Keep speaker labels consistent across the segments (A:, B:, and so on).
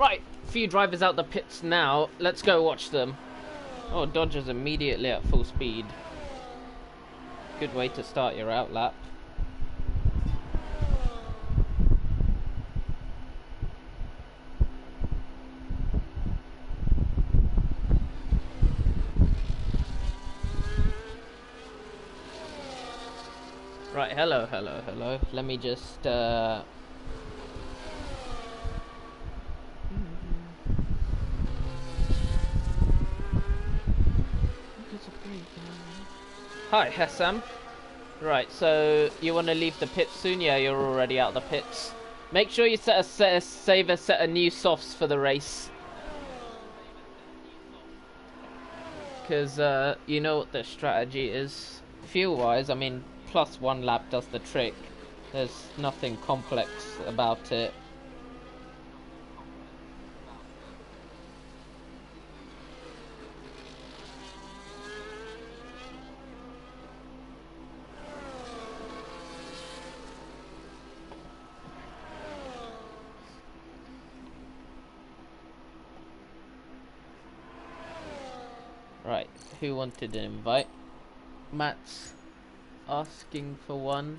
A: Right, few drivers out the pits now. Let's go watch them. Oh, Dodger's immediately at full speed. Good way to start your out lap. Right, hello. Let me just Hi, Hessam. Right, so you want to leave the pits soon? Yeah, you're already out the pits. Make sure you save a set of new softs for the race. Because you know what the strategy is. Fuel-wise, I mean, plus 1 lap does the trick. There's nothing complex about it. Right, who wanted an invite? Matt's asking for one.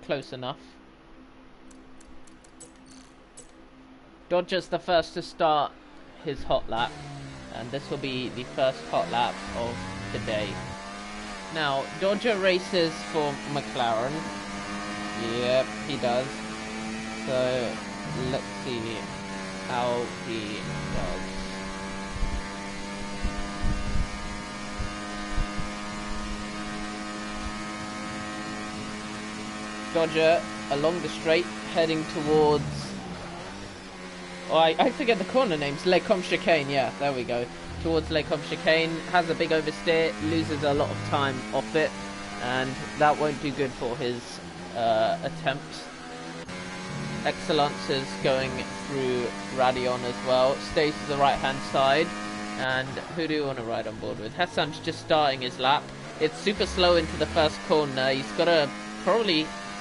A: Close enough. Dodger's the first to start his hot lap, and this will be the first hot lap of the day. Now, Dodger races for McLaren. Yep, he does. So, let's see how he does. Dodger along the straight, heading towards... Oh, I forget the corner names. Les Combe Chicane, yeah, there we go. Towards Les Combe Chicane, has a big oversteer, loses a lot of time off it, and that won't do good for his attempt. Excellence is going through Radion as well, stays to the right hand side, and who do you want to ride on board with? Hassan's just starting his lap. It's super slow into the first corner. He's got to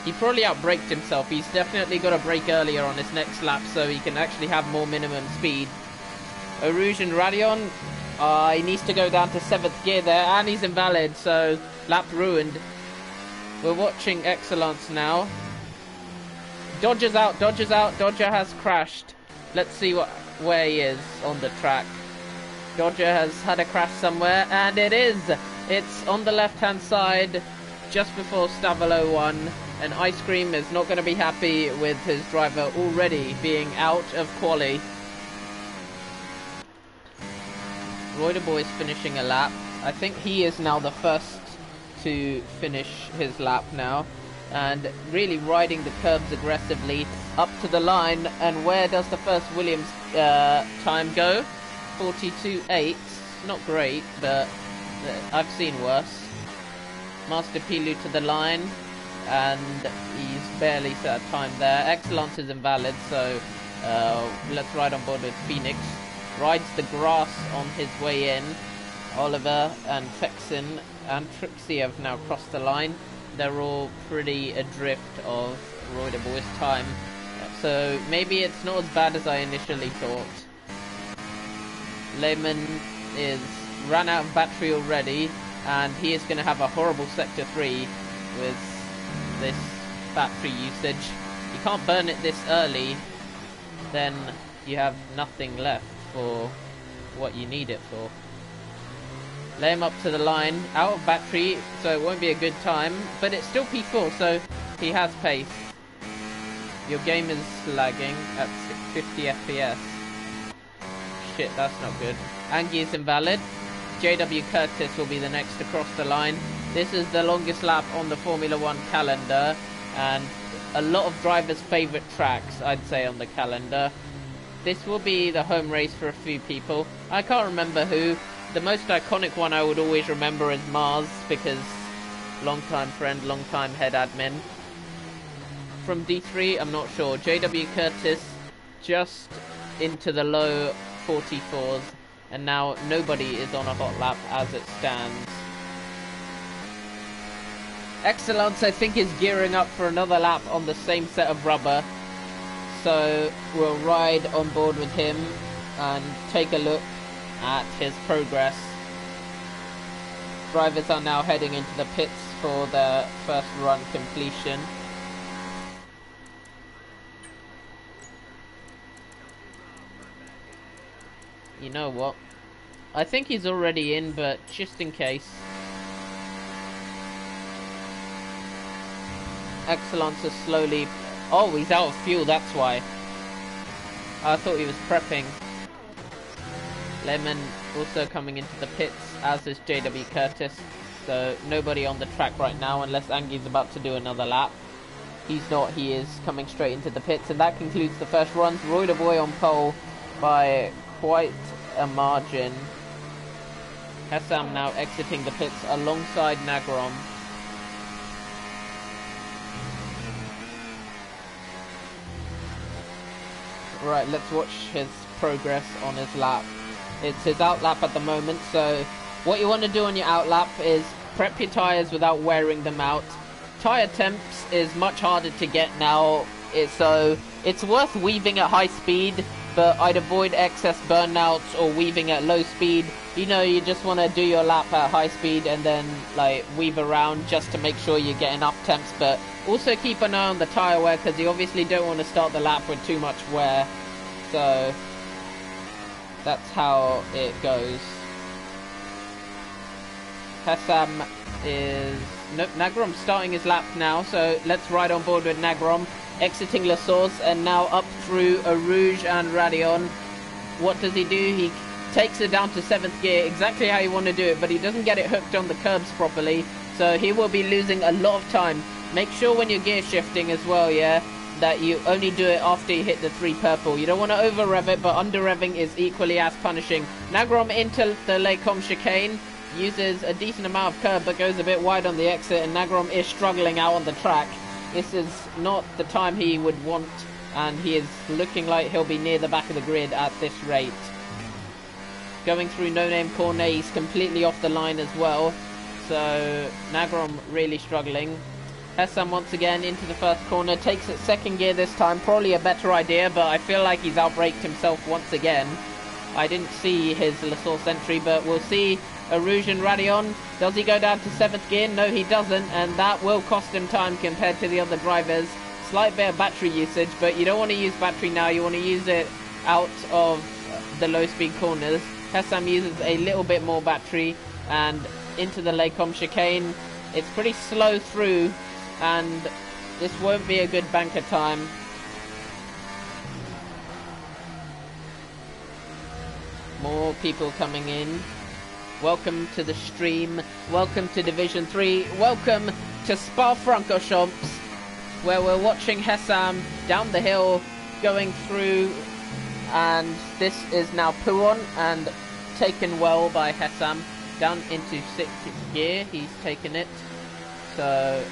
A: he probably outbraked himself. He's definitely got to brake earlier on his next lap so he can actually have more minimum speed. Rouge and Radion, he needs to go down to 7th gear there, and he's invalid, so lap ruined. We're watching Excellence now. Dodger's out, Dodger has crashed. Let's see where he is on the track. Dodger has had a crash somewhere, and it's on the left-hand side, just before Stavolo 1, and Ice Cream is not going to be happy with his driver already being out of quali. Roy de Bois is finishing a lap. I think he is now the first to finish his lap now, and really riding the curbs aggressively up to the line. And where does the first Williams time go? 42.8. Not great, but I've seen worse. Master Pilu to the line, and he's barely set a time there. Excellence is invalid, so let's ride on board with Phoenix. Rides the grass on his way in. Oliver and Fexin and Trixie have now crossed the line. They're all pretty adrift of Roy de Bois' time, so maybe it's not as bad as I initially thought. Lehman ran out of battery already, and he is going to have a horrible Sector 3 with this battery usage. You can't burn it this early, then you have nothing left for what you need it for. Lay him up to the line, out of battery, so it won't be a good time, but it's still P4, so he has pace. Your game is lagging at 50 FPS. Shit, that's not good. Angie is invalid. JW Curtis will be the next to cross the line. This is the longest lap on the Formula 1 calendar, and a lot of drivers' favourite tracks, I'd say, on the calendar. This will be the home race for a few people. I can't remember who. The most iconic one I would always remember is Mars, because long-time friend, long-time head admin. From D3, I'm not sure. JW Curtis just into the low 44s. and now nobody is on a hot lap as it stands. Excellence, I think, is gearing up for another lap on the same set of rubber, so we'll ride on board with him and take a look at his progress. Drivers are now heading into the pits for their first run completion. You know what? I think he's already in, but just in case. Excellence is slowly... Oh, he's out of fuel, that's why. I thought he was prepping. Lemon also coming into the pits, as is JW Curtis. So nobody on the track right now, unless Angie's about to do another lap. He's not, he is coming straight into the pits. And that concludes the first runs. Roy the Boy on pole by quite a margin. Hassam now exiting the pits alongside Nagrom. Right, let's watch his progress on his lap. It's his out lap at the moment, so what you want to do on your out lap is prep your tyres without wearing them out. Tyre temps is much harder to get now, so it's worth weaving at high speed, but I'd avoid excess burnouts or weaving at low speed. You know, you just want to do your lap at high speed and then like weave around just to make sure you get enough temps, but also keep an eye on the tyre wear, because you obviously don't want to start the lap with too much wear. So that's how it goes. Hassam is... Nope, Nagrom's starting his lap now, so let's ride on board with Nagrom. Exiting La Source and now up through Rouge and Radion. What does he do? He takes it down to 7th gear, exactly how you want to do it, but he doesn't get it hooked on the curbs properly, so he will be losing a lot of time. Make sure when you're gear shifting as well, yeah, that you only do it after you hit the 3 purple. You don't want to over rev it, but under revving is equally as punishing. Nagrom into the Les Combes chicane, uses a decent amount of curb but goes a bit wide on the exit, and Nagrom is struggling out on the track. This is not the time he would want, and he is looking like he'll be near the back of the grid at this rate. Going through No Name Corner, he's completely off the line as well, so Nagrom really struggling. Hassam once again into the first corner, takes it 2nd gear this time, probably a better idea, but I feel like he's outbraked himself once again. I didn't see his La Source entry, but we'll see. Rouge and Radion, does he go down to 7th gear? No, he doesn't, and that will cost him time compared to the other drivers. Slight bit of battery usage, but you don't want to use battery now, you want to use it out of the low speed corners. Hassam uses a little bit more battery, and into the Les Combes chicane. It's pretty slow through, and this won't be a good banker time. More people coming in. Welcome to the stream. Welcome to Division 3. Welcome to Spa-Francorchamps, where we're watching Hassam down the hill going through, and this is now Pouon and taken well by Hassam down into 6th gear. He's taken it. So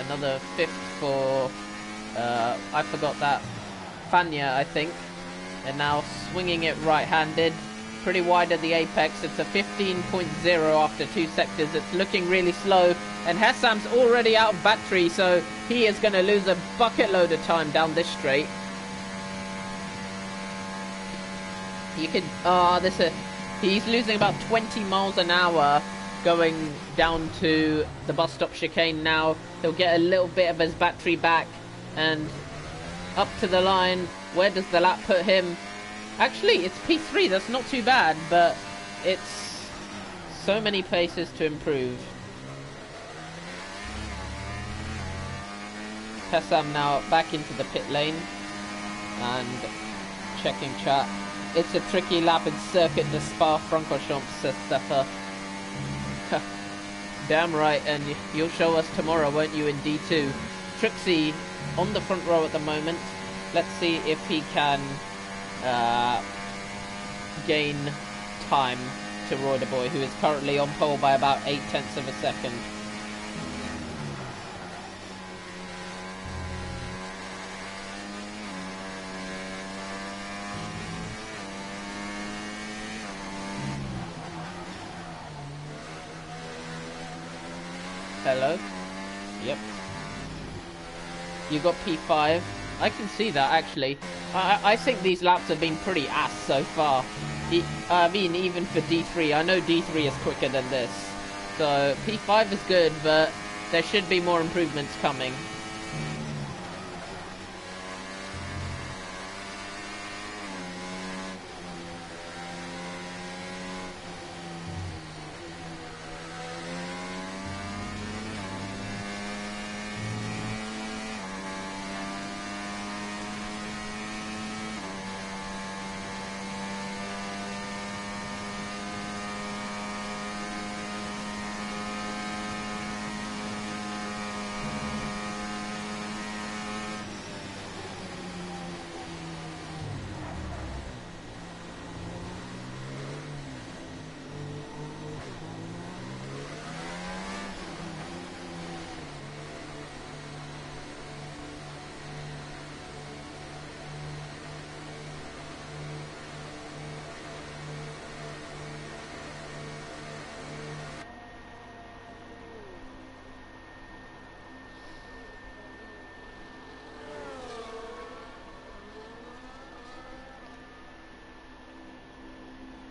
A: another 5th for I forgot that, Fania, I think, and now swinging it right-handed, pretty wide at the apex. It's a 15.0 after 2 sectors. It's looking really slow, and Hassam's already out of battery, so he is going to lose a bucket load of time down this straight. You could he's losing about 20 miles an hour going down to the bus stop chicane now. He'll get a little bit of his battery back, and up to the line. Where does the lap put him? Actually, it's P3, that's not too bad, but it's so many places to improve. Hassam now back into the pit lane and checking chat. It's a tricky lap in Circuit de Spa-Francorchamps, says Steffa. Damn right, and you'll show us tomorrow, won't you, in D2. Trixie on the front row at the moment. Let's see if he can gain time to Roy the Boy, who is currently on pole by about 0.8 of a second. Hello. Yep. You got P5. I can see that, actually. I think these laps have been pretty ass so far. I mean, even for D3. I know D3 is quicker than this. So, P5 is good, but there should be more improvements coming.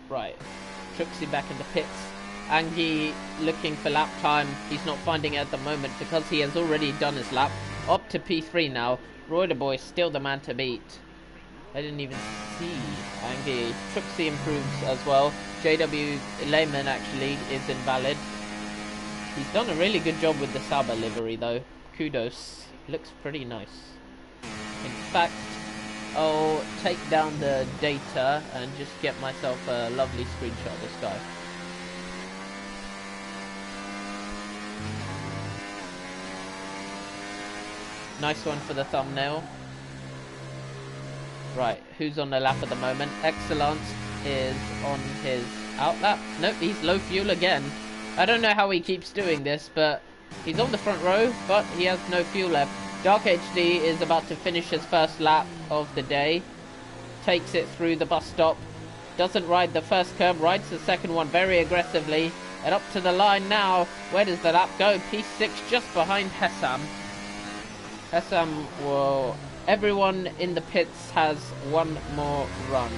A: Right, Trixie back in the pits. Angie looking for lap time. He's not finding it at the moment because he has already done his lap. Up to P3 now. Roy the boy still the man to beat. I didn't even see Angie. Trixie improves as well. JW Lehman actually is invalid. He's done a really good job with the Sauber livery though. Kudos. Looks pretty nice. In fact, I'll take down the data and just get myself a lovely screenshot of this guy. Nice one for the thumbnail. Right, who's on the lap at the moment? Excellence is on his out lap. Nope, he's low fuel again. I don't know how he keeps doing this, but he's on the front row, but he has no fuel left. Dark HD is about to finish his first lap of the day. Takes it through the bus stop. Doesn't ride the first curb, rides the second one very aggressively. And up to the line now. Where does the lap go? P6 just behind Hessam. Hessam will... Everyone in the pits has one more run.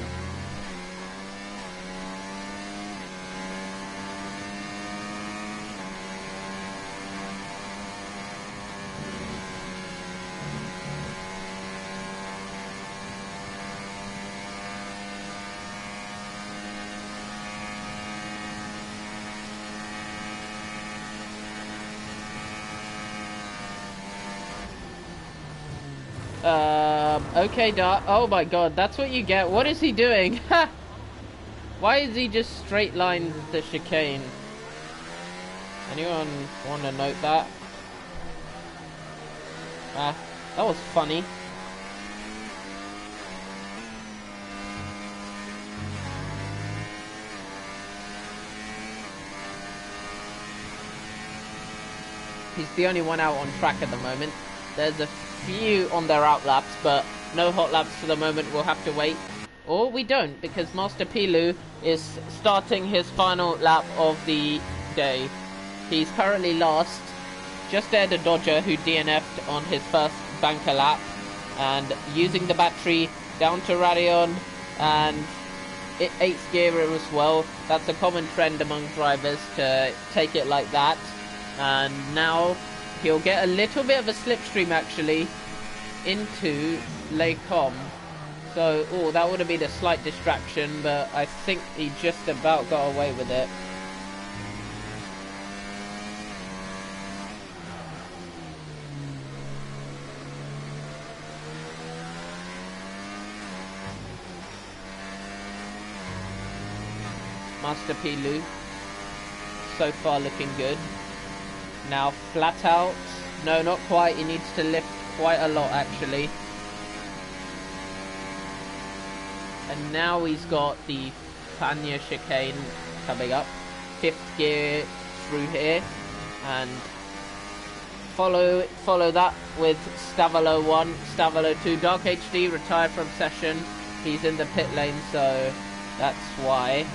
A: Okay, oh my god, that's what you get. What is he doing? Why is he just straight lined the chicane? Anyone want to note that? That was funny. He's the only one out on track at the moment. There's a few on their out laps, but no hot laps for the moment. We'll have to wait. Or we don't, because Master Pilu is starting his final lap of the day. He's currently last, just ahead of Dodger, who DNF'd on his first banker lap, and using the battery down to Radion and 8th gear as well. That's a common trend among drivers to take it like that. And now he'll get a little bit of a slipstream actually into Les Combes. So, that would have been a slight distraction, but I think he just about got away with it. Master Pilu, so far looking good. Now flat out, no, not quite, he needs to lift quite a lot actually. And now he's got the Panya chicane coming up. 5th gear through here. And follow that with Stavolo 1, Stavolo 2. Dark HD retired from session. He's in the pit lane, so that's why.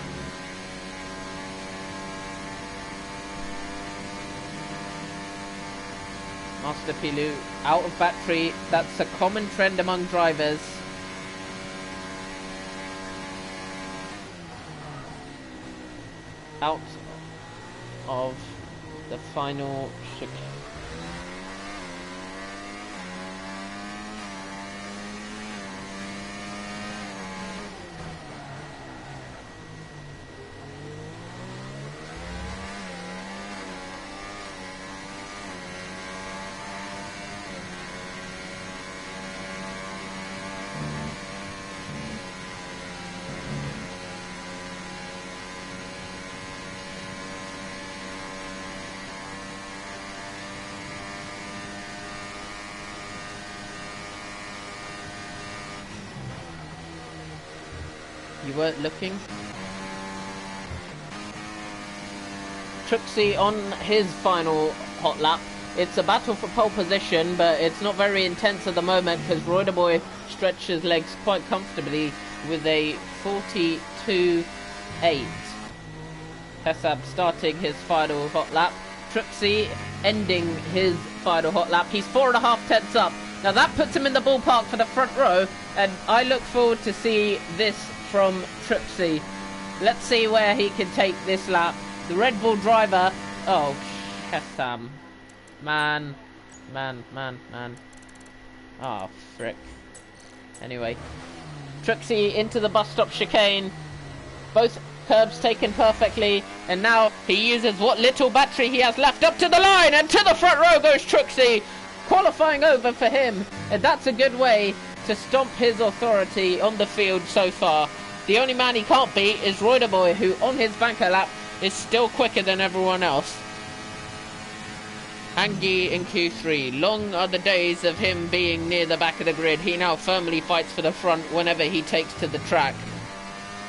A: Master Pilou out of battery. That's a common trend among drivers. Out of the final chicane. You weren't looking. Trixie on his final hot lap. It's a battle for pole position, but it's not very intense at the moment because Royderboy stretched his legs quite comfortably with a 42.8. Hesab starting his final hot lap. Trixie ending his final hot lap. He's 4.5 tenths up. Now that puts him in the ballpark for the front row, and I look forward to see this from Trixie. Let's see where he can take this lap. The Red Bull driver. Oh, Hesam. Man. Oh, frick. Anyway. Trixie into the bus stop chicane. Both curbs taken perfectly. And now he uses what little battery he has left up to the line. And to the front row goes Trixie. Qualifying over for him. And that's a good way to stomp his authority on the field so far. The only man he can't beat is Royderboy, who on his banker lap is still quicker than everyone else. Angie in Q3. Long are the days of him being near the back of the grid. He now firmly fights for the front whenever he takes to the track.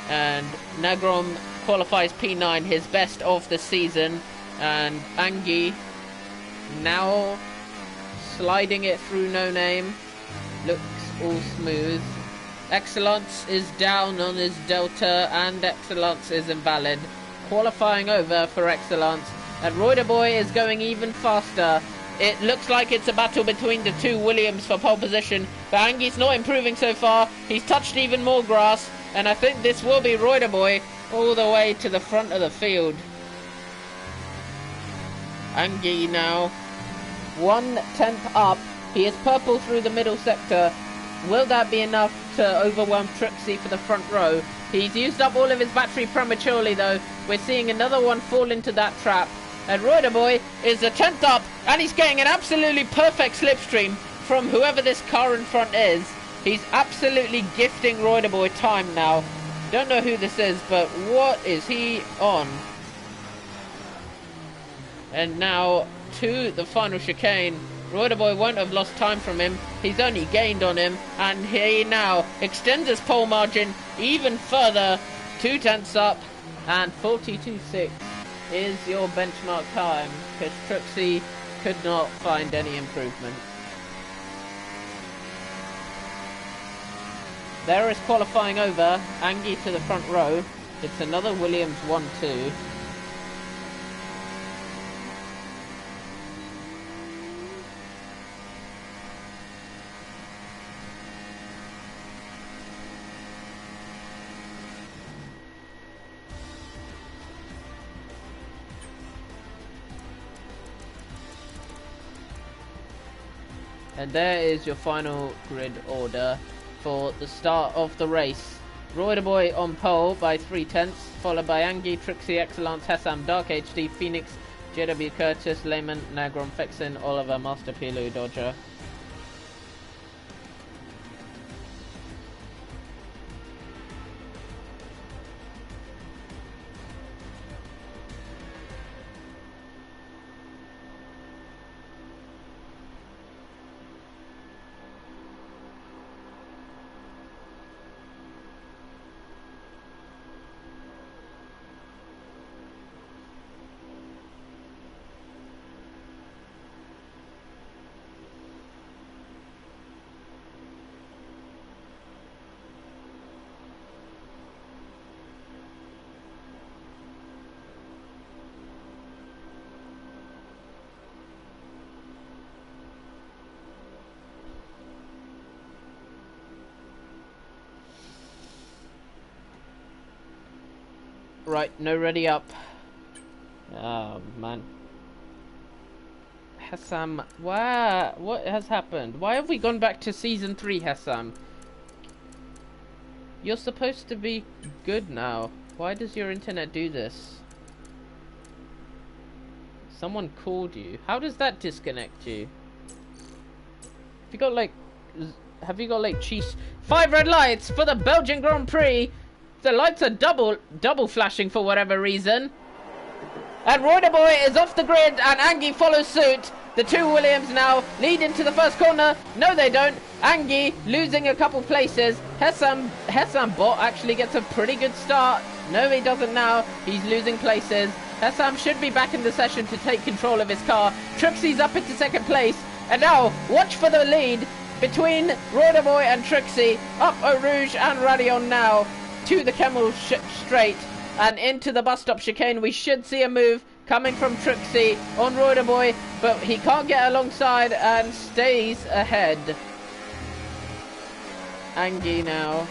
A: And Negrom qualifies P9, his best of the season. And Angie now sliding it through No Name. Looks all smooth. Excellence is down on his Delta, and Excellence is invalid. Qualifying over for Excellence, and Royderboy is going even faster. It looks like it's a battle between the two Williams for pole position, but Angie's not improving so far. He's touched even more grass, and I think this will be Royderboy all the way to the front of the field. Angie now 1/10 up. He is purple through the middle sector. Will that be enough to overwhelm Trixie for the front row? He's used up all of his battery prematurely though. We're seeing another one fall into that trap. And Royderboy is a 10th up, and he's getting an absolutely perfect slipstream from whoever this car in front is. He's absolutely gifting Royderboy time now. Don't know who this is, but what is he on? And now to the final chicane. Royderboy won't have lost time from him. He's only gained on him, and he now extends his pole margin even further. 2 tenths up, and 42.6 is your benchmark time, because Trixie could not find any improvement. There is qualifying over. Angie to the front row. It's another Williams 1-2. And there is your final grid order for the start of the race. Royderboy on pole by 3 tenths, followed by Angie, Trixie, Excellence, Hesam, Dark HD, Phoenix, JW Curtis, Lehman, Nagron, Fexin, Oliver, Master Pilou, Dodger. Right, no ready up. Oh, man. Hassam, what has happened? Why have we gone back to Season 3, Hassam? You're supposed to be good now. Why does your internet do this? Someone called you. How does that disconnect you? Have you got like cheese? 5 red lights for the Belgian Grand Prix. The lights are double flashing for whatever reason. And Roy the Boy is off the grid and Angie follows suit. The two Williams now lead into the first corner. No, they don't. Angie losing a couple places. Hessam Bot actually gets a pretty good start. No, he doesn't now. He's losing places. Hessam should be back in the session to take control of his car. Trixie's up into second place. And now, watch for the lead between Roy the Boy and Trixie. Up Eau Rouge and Radion now to the Camel Straight. And into the bus stop chicane. We should see a move coming from Trixie on Roy the Boy, but he can't get alongside and stays ahead. Angie now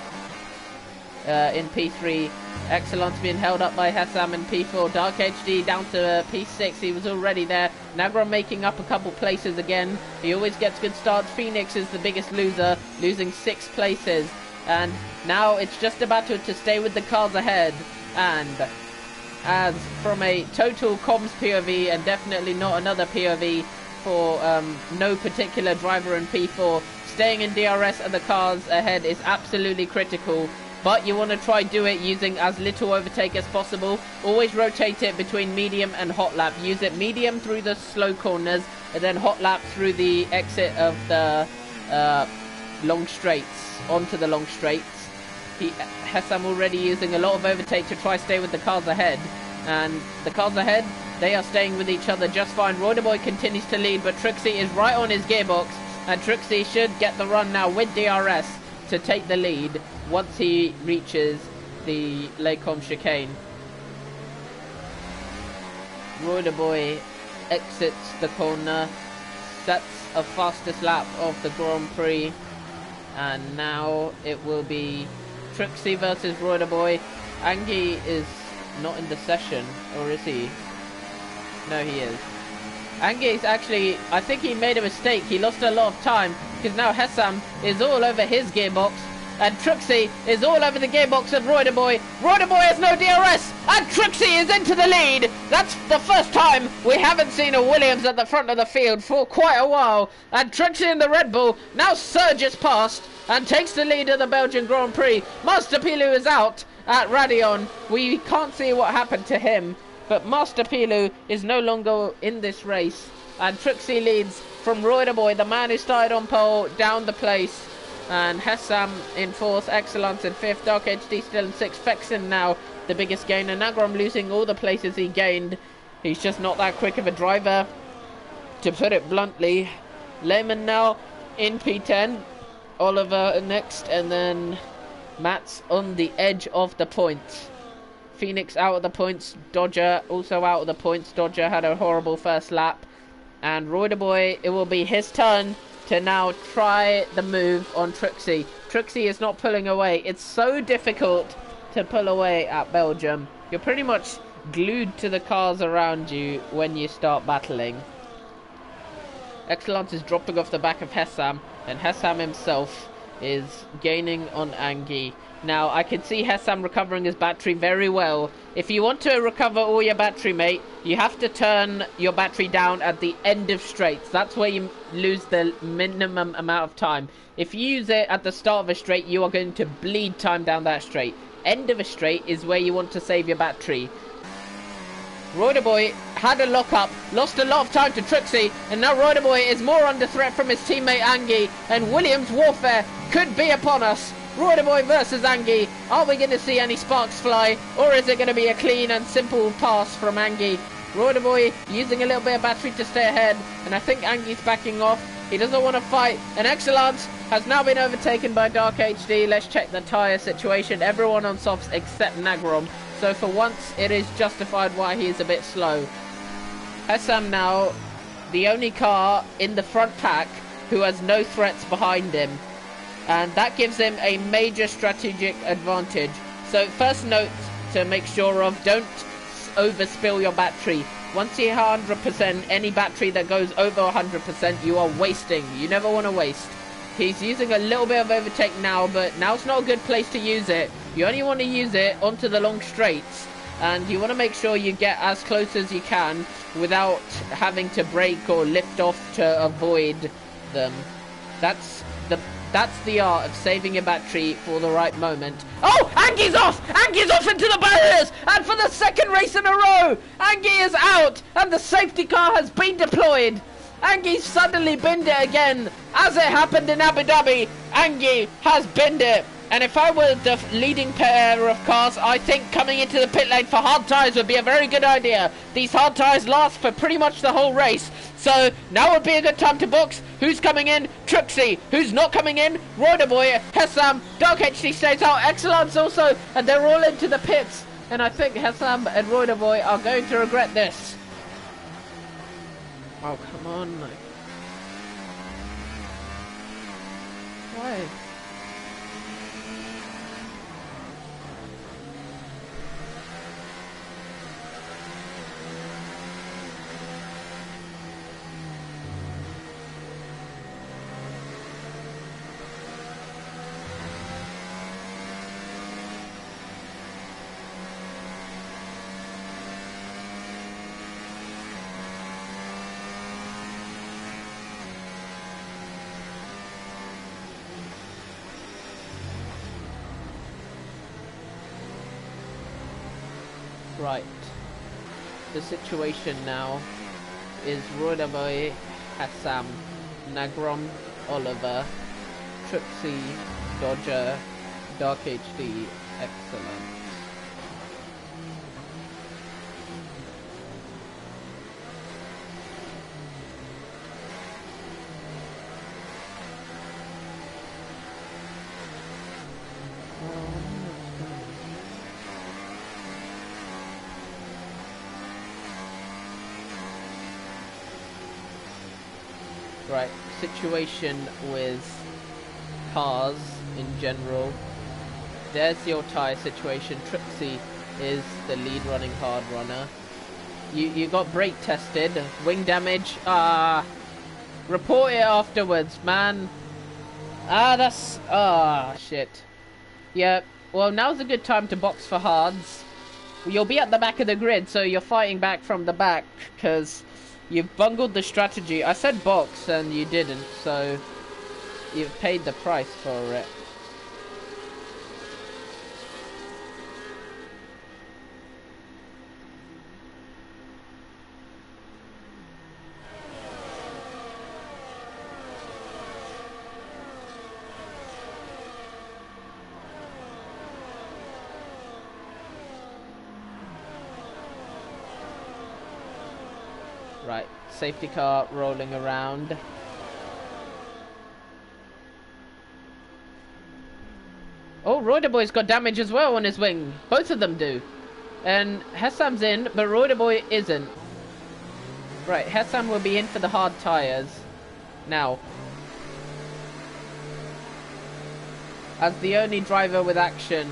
A: in P3. Excellence being held up by Hassam in P4. Dark HD down to P6. He was already there. Nagra making up a couple places again. He always gets good starts. Phoenix is the biggest loser, losing 6 places. And now it's just about to stay with the cars ahead. And as from a total comms POV, and definitely not another POV for no particular driver in P4, staying in DRS and the cars ahead is absolutely critical. But you want to try do it using as little overtake as possible. Always rotate it between medium and hot lap. Use it medium through the slow corners, and then hot lap through the exit of the long straights, onto the long straights. Hassam already using a lot of overtake to try stay with the cars ahead. And the cars ahead, they are staying with each other just fine. Roy the Boy continues to lead, but Trixie is right on his gearbox. And Trixie should get the run now with DRS to take the lead once he reaches the Lecom chicane. Roy the Boy exits the corner, sets a fastest lap of the Grand Prix, and now it will be Trixie versus Roy the Boy. Angie is not in the session, or is he? No, he is. Angie is actually, I think he made a mistake. He lost a lot of time because now Hassam is all over his gearbox. And Trixie is all over the gearbox of Roy the Boy. Roy the Boy has no DRS, and Trixie is into the lead. That's the first time we haven't seen a Williams at the front of the field for quite a while. And Trixie in the Red Bull now surges past and takes the lead of the Belgian Grand Prix. Master Pilu is out at Radion. We can't see what happened to him, but Master Pilu is no longer in this race. And Trixie leads from Roy the Boy, the man who started on pole, down the place. And Hassam in 4th, Excellence in 5th, Dark HD still in 6th, Fexen now the biggest gainer. Nagrom losing all the places he gained. He's just not that quick of a driver, to put it bluntly. Lehman now in P10, Oliver next, and then Matt's on the edge of the points. Phoenix out of the points, Dodger also out of the points. Dodger had a horrible first lap. And Roy the Boy, it will be his turn to now try the move on Trixie. Trixie is not pulling away. It's so difficult to pull away at Belgium. You're pretty much glued to the cars around you when you start battling. Excellence is dropping off the back of Hassam, and Hassam himself is gaining on Angie. Now, I can see Hassam recovering his battery very well. If you want to recover all your battery, mate, you have to turn your battery down at the end of straights. That's where you lose the minimum amount of time. If you use it at the start of a straight, you are going to bleed time down that straight. End of a straight is where you want to save your battery. Roy the Boy had a lock-up, lost a lot of time to Trixie, and now Roy the Boy is more under threat from his teammate Angie, and Williams' warfare could be upon us. Roy the Boy versus Angie. Are we going to see any sparks fly, or is it going to be a clean and simple pass from Angie? Roy the Boy using a little bit of battery to stay ahead, and I think Angie's backing off. He doesn't want to fight, and Excellence has now been overtaken by Dark HD. Let's check the tyre situation. Everyone on softs except Nagrom, so for once it is justified why he is a bit slow. Hassam now the only car in the front pack who has no threats behind him, and that gives him a major strategic advantage. So first note, to make sure of. Don't overspill your battery. Once you're 100%, any battery that goes over 100%, you are wasting. You never want to waste. He's using a little bit of overtake now, but now's not a good place to use it. You only want to use it onto the long straights, and you want to make sure you get as close as you can without having to brake or lift off to avoid them. That's the art of saving your battery for the right moment. Oh, Angie's off! Angie's off into the barriers! And for the second race in a row, Angie is out, and the safety car has been deployed. Angie's suddenly binned it again. As it happened in Abu Dhabi, Angie has binned it. And if I were the leading pair of cars, I think coming into the pit lane for hard tyres would be a very good idea. These hard tyres last for pretty much the whole race. So now would be a good time to box. Who's coming in? Trixie. Who's not coming in? Roiderboy, Hessam, Dark HD stays out, Excellence also, and they're all into the pits. And I think Hessam and Roiderboy are going to regret this. Oh, come on. Why? Right. The situation now is Roiderboy, Hassam, Nagrom, Oliver, Trixie, Dodger, Dark HD, Excellent. Right, situation with cars in general. There's your tyre situation. Trixie is the lead running hard runner. You got brake tested. Wing damage. Report it afterwards, man. That's... shit. Yeah, well, now's a good time to box for hards. You'll be at the back of the grid, so you're fighting back from the back, because... you've bungled the strategy. I said box and you didn't, so you've paid the price for it. Right, safety car rolling around. Oh, Roiderboy's got damage as well on his wing. Both of them do. And Hessam's in, but Roiderboy isn't. Right, Hessam will be in for the hard tyres. Now. As the only driver with action,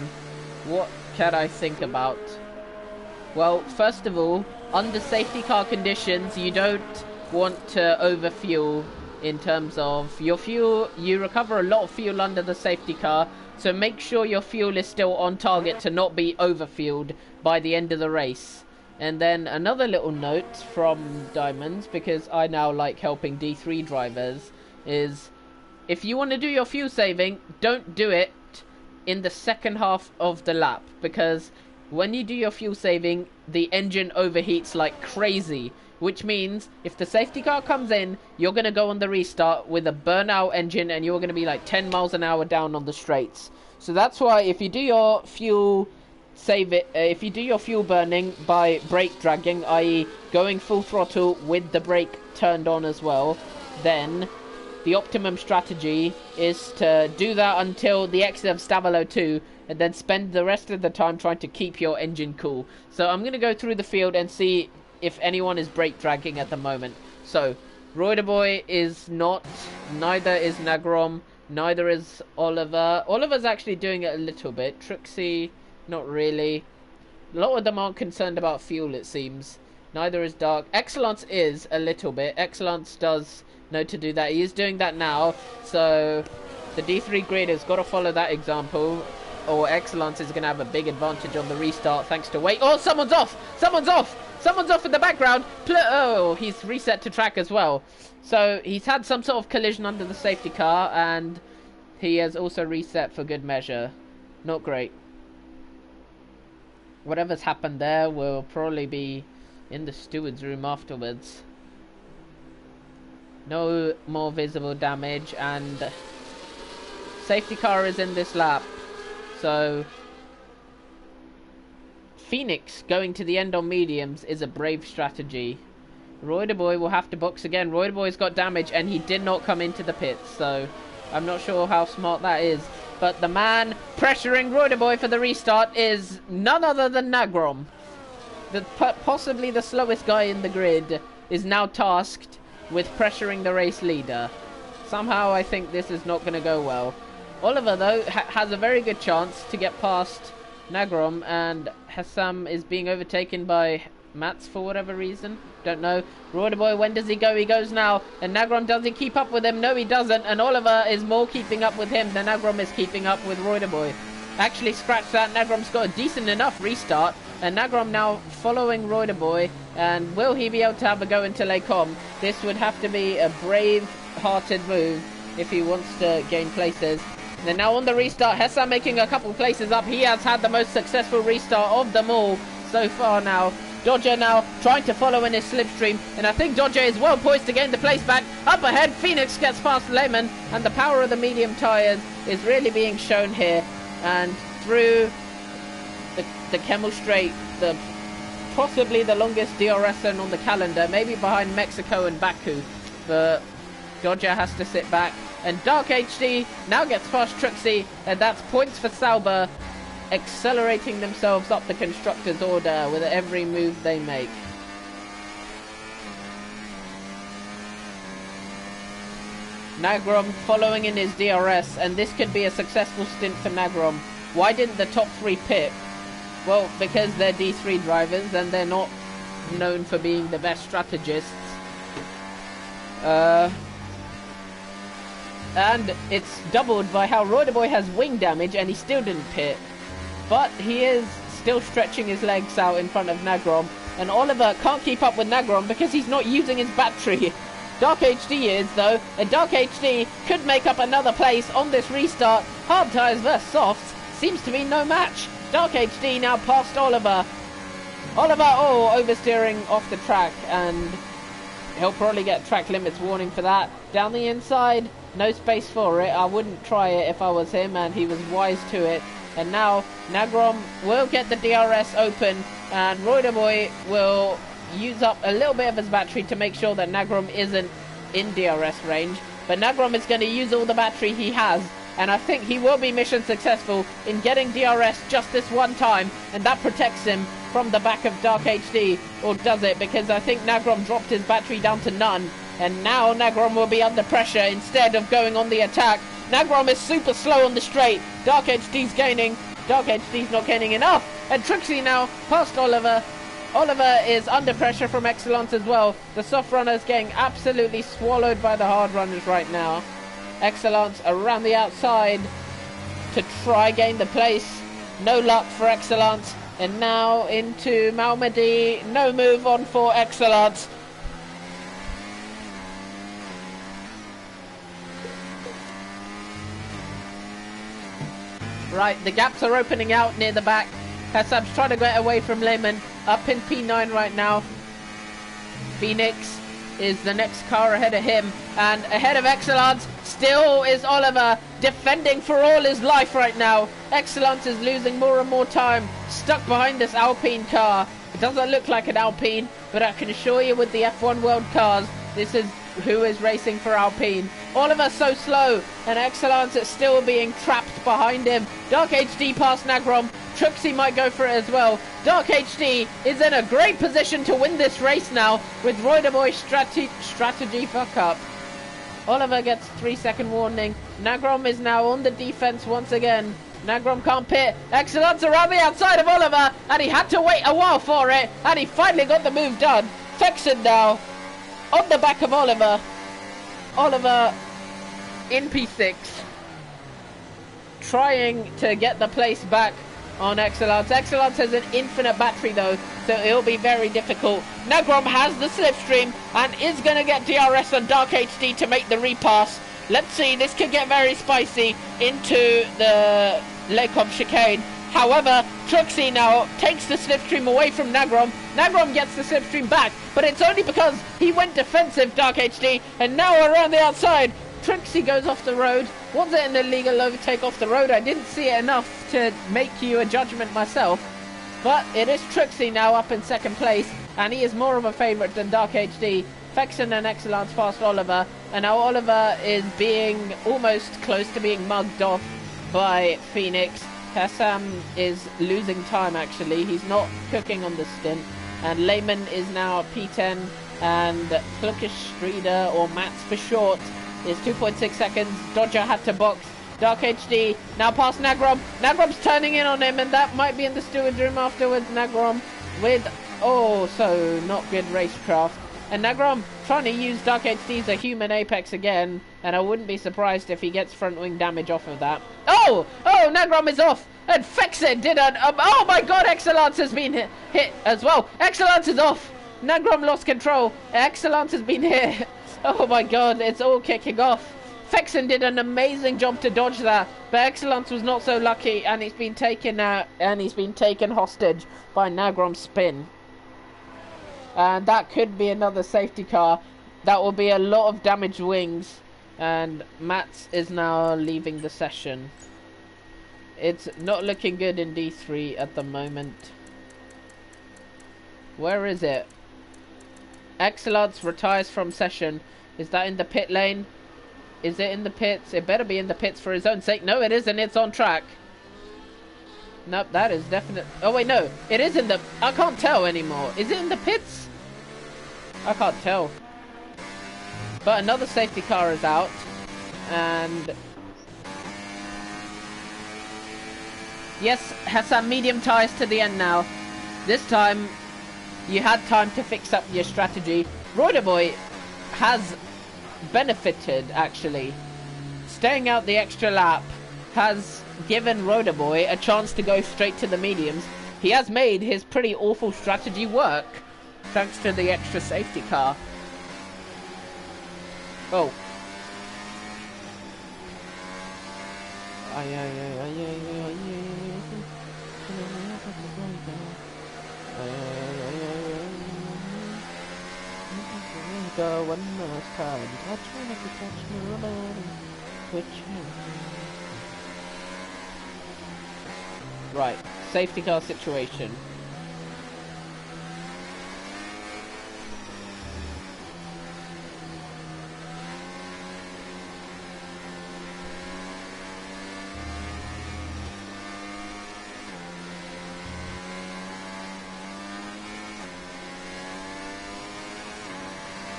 A: what can I think about? Well, first of all, under safety car conditions, you don't want to overfuel in terms of your fuel. You recover a lot of fuel under the safety car, so make sure your fuel is still on target to not be overfueled by the end of the race. And then another little note from Diamonds, because I now like helping D3 drivers, is if you want to do your fuel saving, don't do it in the second half of the lap, because when you do your fuel saving, the engine overheats like crazy, which means if the safety car comes in, you're going to go on the restart with a burnout engine and you're going to be like 10 miles an hour down on the straights. So that's why if you do your fuel if you do your fuel burning by brake dragging, i.e. going full throttle with the brake turned on as well, then the optimum strategy is to do that until the exit of Stavolo 2, and then spend the rest of the time trying to keep your engine cool. So I'm going to go through the field and see if anyone is brake dragging at the moment. So, Roiderboy is not, neither is Nagrom, neither is Oliver. Oliver's actually doing it a little bit. Trixie, not really. A lot of them aren't concerned about fuel, it seems. Neither is Dark. Excellence is a little bit. Excellence does know to do that. He is doing that now. So the D3 grid has got to follow that example, or Excellence is going to have a big advantage on the restart thanks to weight. Oh, someone's off! Someone's off! Someone's off in the background! Oh, he's reset to track as well. So he's had some sort of collision under the safety car, and he has also reset for good measure. Not great. Whatever's happened there will probably be in the steward's room afterwards. No more visible damage, and safety car is in this lap. So Phoenix going to the end on mediums is a brave strategy. Royderboy will have to box again. Royderboy's got damage and he did not come into the pits, so I'm not sure how smart that is. But the man pressuring Royderboy for the restart is none other than Nagrom. Possibly the slowest guy in the grid is now tasked with pressuring the race leader. Somehow I think this is not going to go well. Oliver, though, has a very good chance to get past Nagrom, and Hassam is being overtaken by Mats for whatever reason. Don't know. Royderboy, when does he go? He goes now. And Nagrom, does he keep up with him? No, he doesn't. And Oliver is more keeping up with him than Nagrom is keeping up with Royderboy. Actually, scratch that. Nagrom's got a decent enough restart. And Nagrom now following Royderboy. And will he be able to have a go into Les Combes? This would have to be a brave-hearted move if he wants to gain places. And now on the restart, Hessa making a couple places up. He has had the most successful restart of them all so far now. Dodger now trying to follow in his slipstream, and I think Dodger is well poised to gain the place back. Up ahead, Phoenix gets past Lehman, and the power of the medium tyres is really being shown here. And through the Kemmel Straight, possibly the longest DRS zone on the calendar, maybe behind Mexico and Baku, but Dodger has to sit back. And Dark HD now gets past Truxie, and that's points for Sauber, accelerating themselves up the constructors' order with every move they make. Nagrom following in his DRS, and this could be a successful stint for Nagrom. Why didn't the top three pit? Well, because they're D3 drivers and they're not known for being the best strategists. And it's doubled by how Royderboy has wing damage and he still didn't pit. But he is still stretching his legs out in front of Nagrom. And Oliver can't keep up with Nagrom because he's not using his battery. Dark HD is, though. And Dark HD could make up another place on this restart. Hard tyres versus softs seems to be no match. Dark HD now past Oliver. Oliver, oversteering off the track. And he'll probably get track limits warning for that. Down the inside, no space for it. I wouldn't try it if I was him, and he was wise to it. And now Nagrom will get the DRS open, and Royderboy will use up a little bit of his battery to make sure that Nagrom isn't in DRS range. But Nagrom is going to use all the battery he has, and I think he will be mission successful in getting DRS just this one time, and that protects him from the back of Dark HD. Or does it? Because I think Nagrom dropped his battery down to none, and now Nagrom will be under pressure instead of going on the attack. Nagrom is super slow on the straight. Dark HD's gaining. Dark HD's not gaining enough. And Trixie now past Oliver. Oliver is under pressure from Excellence as well. The soft runners getting absolutely swallowed by the hard runners right now. Excellence around the outside to try gain the place. No luck for Excellence. And now into Malmedy. No move on for Excellence. Right, the gaps are opening out near the back. Hassab's trying to get away from Lehman. Up in P9 right now. Phoenix is the next car ahead of him. And ahead of Excellence still is Oliver, defending for all his life right now. Excellence is losing more and more time. Stuck behind this Alpine car. It doesn't look like an Alpine, but I can assure you with the F1 World cars, this is who is racing for Alpine. Oliver's so slow, and Excellence is still being trapped behind him. Dark HD past Nagrom. Truxie might go for it as well. Dark HD is in a great position to win this race now with Royderboy's strategy fuck up. Oliver gets 3-second warning. Nagrom is now on the defense once again. Nagrom can't pit. Excellence around the outside of Oliver, and he had to wait a while for it, and he finally got the move done. Fexen now on the back of Oliver. Oliver in P6, trying to get the place back on Excellence. Excellence has an infinite battery though, so it'll be very difficult. Nagrom has the slipstream and is going to get DRS on Dark HD to make the repass. Let's see, this could get very spicy into the Lecom chicane. However, Truxie now takes the slipstream away from Nagrom. Nagrom gets the slipstream back, but it's only because he went defensive, Dark HD, and now around the outside, Truxie goes off the road. Was it an illegal overtake off the road? I didn't see it enough to make you a judgment myself. But it is Truxie now up in second place, and he is more of a favourite than Dark HD. Fexen and Excellence past Oliver, and now Oliver is being almost close to being mugged off by Phoenix. Hassam is losing time actually, he's not cooking on the stint, and Lehman is now P10, and Plukish Streeder, or Mats for short, is 2.6 seconds. Dodger had to box. Dark HD now past Nagrom. Nagrom's turning in on him, and that might be in the steward's room afterwards. Nagrom with, oh, so not good racecraft. And Nagrom trying to use Dark HD as a human apex again, and I wouldn't be surprised if he gets front wing damage off of that. Oh, Nagrom is off, and Fexen did an, oh my god, Excellence has been hit as well. Excellence is off. Nagrom lost control. Excellence has been hit. Oh my god, it's all kicking off. Fexen did an amazing job to dodge that, but Excellence was not so lucky, and he's been taken out, and he's been taken hostage by Nagrom's spin. And that could be another safety car. That will be a lot of damaged wings, and Mats is now leaving the session. It's not looking good in D3 at the moment. Where is it? Excellence retires from session. Is that in the pit lane? Is it in the pits? It better be in the pits for his own sake. No, it isn't. It's on track. Nope, that is definite. Oh, wait, no. It is in the... I can't tell anymore. Is it in the pits? I can't tell. But another safety car is out. And... yes, has some medium tyres to the end now. This time, you had time to fix up your strategy. Roiderboy has benefited, actually. Staying out the extra lap has given Roiderboy a chance to go straight to the mediums. He has made his pretty awful strategy work, thanks to the extra safety car. Oh. Go one more time, touch me if you touch me, romantic, put you. Right, safety car situation.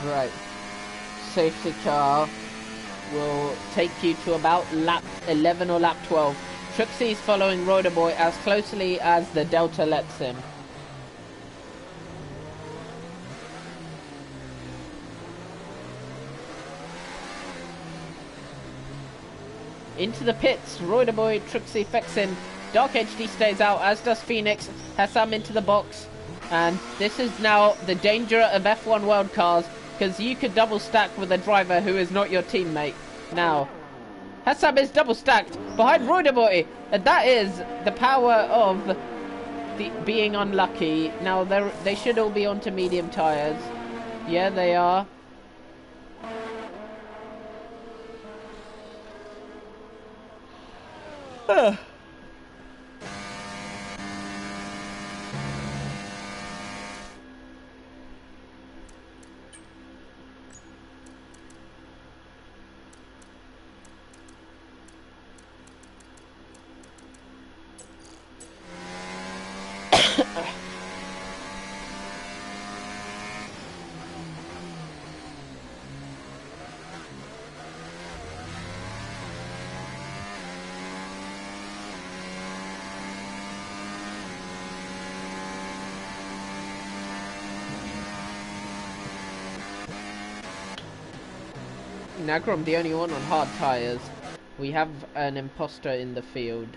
A: Right, safety car will take you to about lap 11 or lap 12. Truxie's following Roiderboy as closely as the Delta lets him. Into the pits, Roiderboy, Truxie, Fexen, Dark HD stays out, as does Phoenix, Hassam into the box. And this is now the danger of F1 World Cars, because you could double stack with a driver who is not your teammate. Now, Hassam is double stacked behind Roiderboy, and that is the power of being unlucky. Now, they should all be onto medium tyres. Yeah, they are. Nagrom the only one on hard tyres. We have an imposter in the field.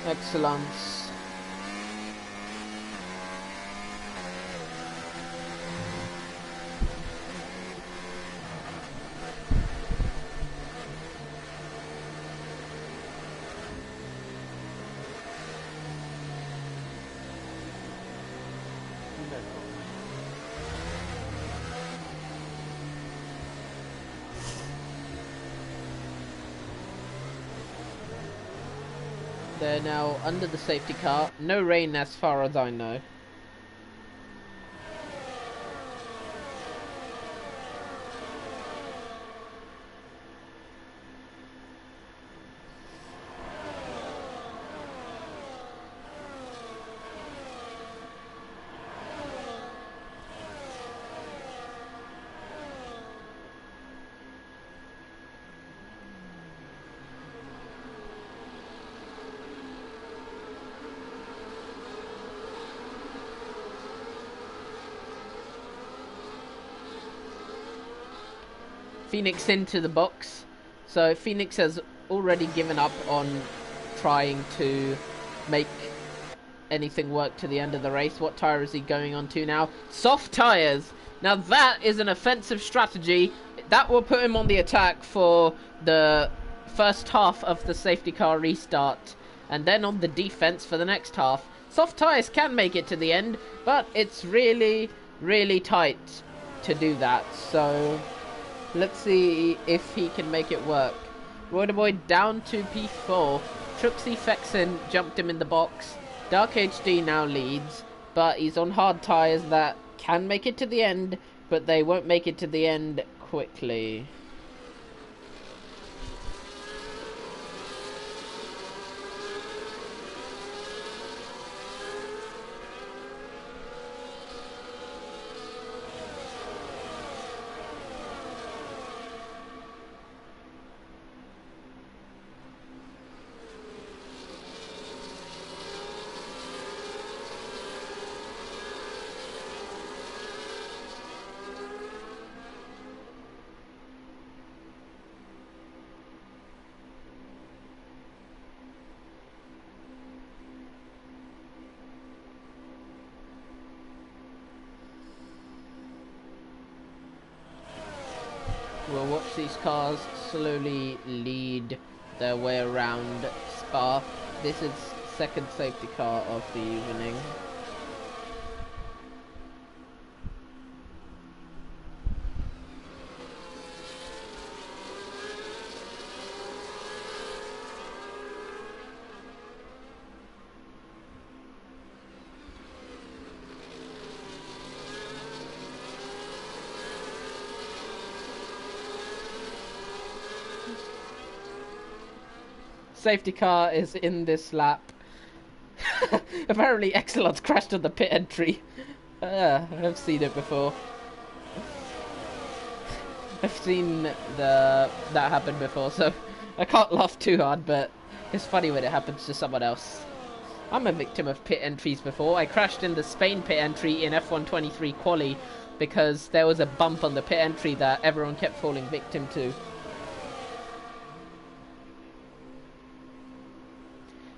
A: Excellence. They're now under the safety car. No rain as far as I know. Phoenix into the box. So Phoenix has already given up on trying to make anything work to the end of the race. What tyre is he going on to now? Soft tyres! Now that is an offensive strategy. That will put him on the attack for the first half of the safety car restart, and then on the defense for the next half. Soft tyres can make it to the end, but it's really, really tight to do that. So let's see if he can make it work. Royderboy down to P4. Truxy Fexen jumped him in the box. Dark HD now leads, but he's on hard tyres that can make it to the end, but they won't make it to the end quickly. We'll watch these cars slowly lead their way around Spa. This is second safety car of the evening. Safety car is in this lap. Apparently Excellence crashed on the pit entry. I've seen it before. I've seen that happen before, so I can't laugh too hard, but it's funny when it happens to someone else. I'm a victim of pit entries before. I crashed in the Spain pit entry in F123 quali because there was a bump on the pit entry that everyone kept falling victim to.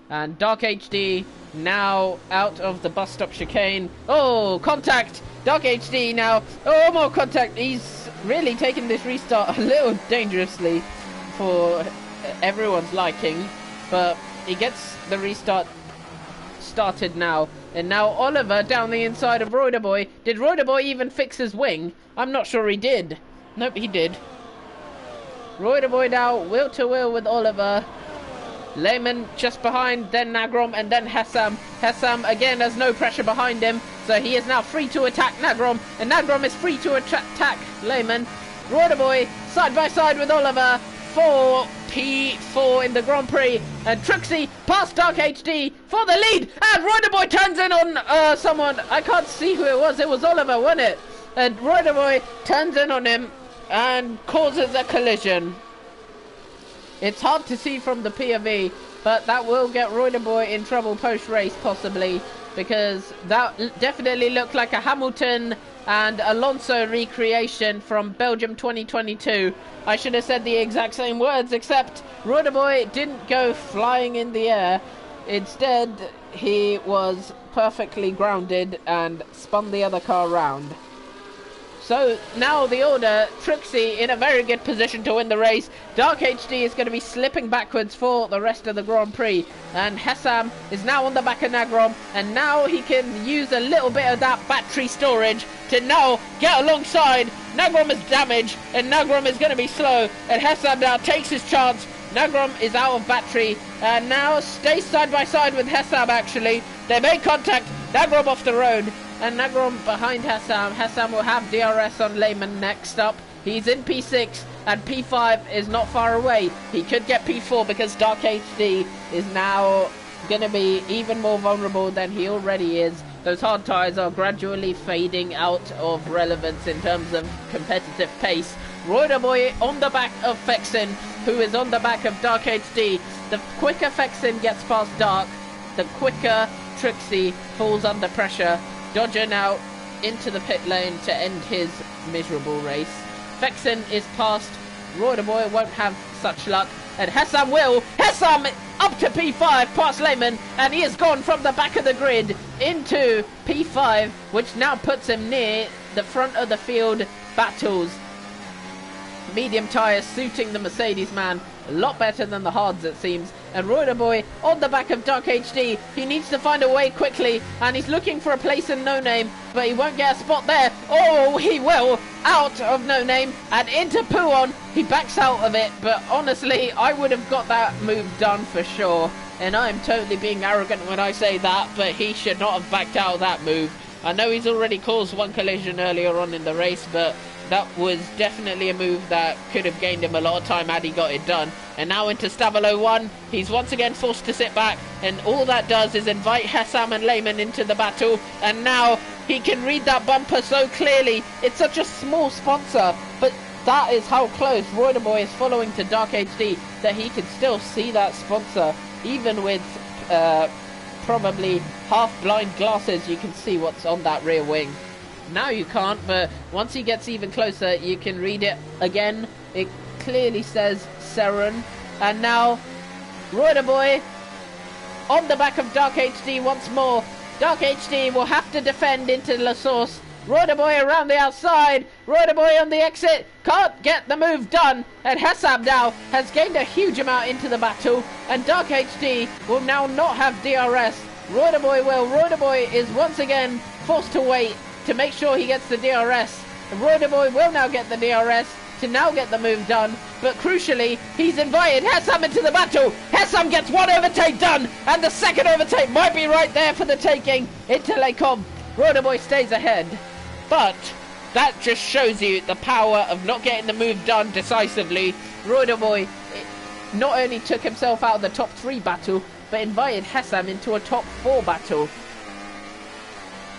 A: And Dark HD now out of the bus stop chicane. Oh, contact! Dark HD now. Oh, more contact. He's really taking this restart a little dangerously for everyone's liking. But he gets the restart started now. And now Oliver down the inside of Royderboy. Did Royderboy even fix his wing? I'm not sure he did. Nope, he did. Royderboy now wheel to wheel with Oliver. Lehman just behind, then Nagrom, and then Hessam. Hessam again has no pressure behind him, so he is now free to attack Nagrom, and Nagrom is free to attack Lehman. Royderboy side by side with Oliver for P4 in the Grand Prix, and Truxy past Dark HD for the lead, and Royderboy turns in on someone. I can't see who it was. It was Oliver, wasn't it? and Rider Boy turns in on him and causes a collision. It's hard to see from the POV, but that will get Rider Boy in trouble post-race possibly, because that definitely looked like a Hamilton and Alonso recreation from Belgium 2022. I should have said the exact same words, except Rider Boy didn't go flying in the air. Instead, he was perfectly grounded and spun the other car round. So now the order, Trixie in a very good position to win the race. Dark HD is going to be slipping backwards for the rest of the Grand Prix. And Hessam is now on the back of Nagrom. And now he can use a little bit of that battery storage to now get alongside. Nagrom is damaged and Nagrom is going to be slow. And Hessam now takes his chance. Nagrom is out of battery and now stays side by side with Hessam actually. They make contact. Nagrom off the road. And Nagrom behind Hessam. Hessam will have DRS on Lehman next up. He's in P6 and P5 is not far away. He could get P4 because Dark HD is now going to be even more vulnerable than he already is. Those hard tyres are gradually fading out of relevance in terms of competitive pace. Rider Boy on the back of Fexin, who is on the back of Dark HD. The quicker Fexin gets past Dark, the quicker Trixie falls under pressure. Dodger now into the pit lane to end his miserable race. Fexin is past. Rider Boy won't have such luck. And Hessam will. Hessam up to P5 past Lehman. And he has gone from the back of the grid into P5, which now puts him near the front of the field battles. Medium tyres suiting the Mercedes man a lot better than the hards it seems. And Rider Boy on the back of Dark HD. He needs to find a way quickly and he's looking for a place in No Name, but he won't get a spot there. Oh, he will. Out of No Name and into Puon. He backs out of it, but honestly I would have got that move done for sure. And I'm totally being arrogant when I say that, but he should not have backed out of that move. I know he's already caused one collision earlier on in the race, but that was definitely a move that could have gained him a lot of time had he got it done. And now into Stavolo 1. He's once again forced to sit back. And all that does is invite Hessam and Lehman into the battle. And now he can read that bumper so clearly. It's such a small sponsor. But that is how close Rider Boy is following to Dark HD that he can still see that sponsor. Even with probably half-blind glasses, you can see what's on that rear wing. Now you can't, but once he gets even closer, you can read it again. It clearly says Seren. And now, Rider Boy on the back of Dark HD once more. Dark HD will have to defend into La Source. Rider Boy around the outside. Rider Boy on the exit. Can't get the move done. And Hessam now has gained a huge amount into the battle. And Dark HD will now not have DRS. Rider Boy will. Rider Boy is once again forced to wait to make sure he gets the DRS. And Rider Boy will now get the DRS to now get the move done. But crucially, he's invited Hessam into the battle. Hessam gets one overtake done. And the second overtake might be right there for the taking into Les Combes. Rider Boy stays ahead. But that just shows you the power of not getting the move done decisively. Rider Boy not only took himself out of the top 3 battle, but invited Hessam into a top 4 battle.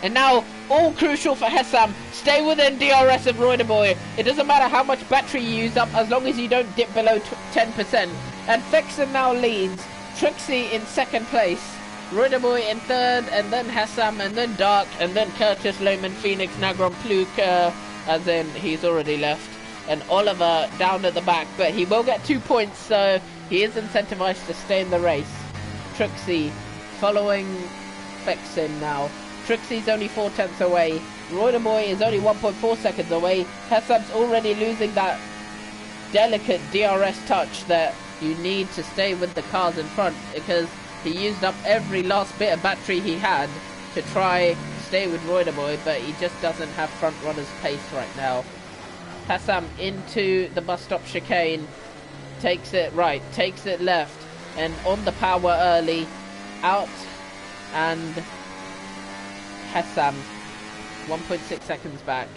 A: And now, all crucial for Hessam, stay within DRS of Rider Boy. It doesn't matter how much battery you use up, as long as you don't dip below 10%. And Fexen now leads. Trixie in second place. Rider Boy in third, and then Hessam, and then Dark, and then Curtis, Lohman, Phoenix, Nagrom, Pluke, as in he's already left. And Oliver down at the back, but he will get 2 points, so he is incentivized to stay in the race. Trixie following Fexen now. Trixie's only 4/10 away. Rider Boy is only 1.4 seconds away. Hessam's already losing that delicate DRS touch that you need to stay with the cars in front, because he used up every last bit of battery he had to try stay with Rider Boy, but he just doesn't have front runner's pace right now. Hessam into the bus stop chicane, takes it right, takes it left, and on the power early, out, and Hessam 1.6 seconds back.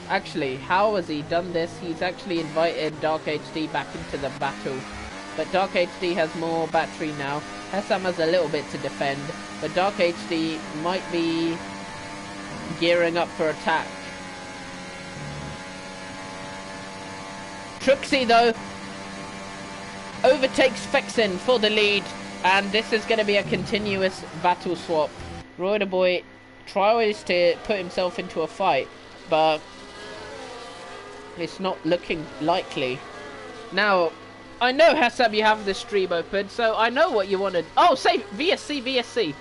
A: Actually, how has he done this? He's actually invited Dark HD back into the battle, but Dark HD has more battery now. Hessam has a little bit to defend, but Dark HD might be gearing up for attack. Truxie, though, overtakes Fexen for the lead, and this is going to be a continuous battle swap. Roider Boy tries to put himself into a fight, but it's not looking likely. Now, I know, Hassam, you have the stream open, so I know what you wanted. Oh, say VSC.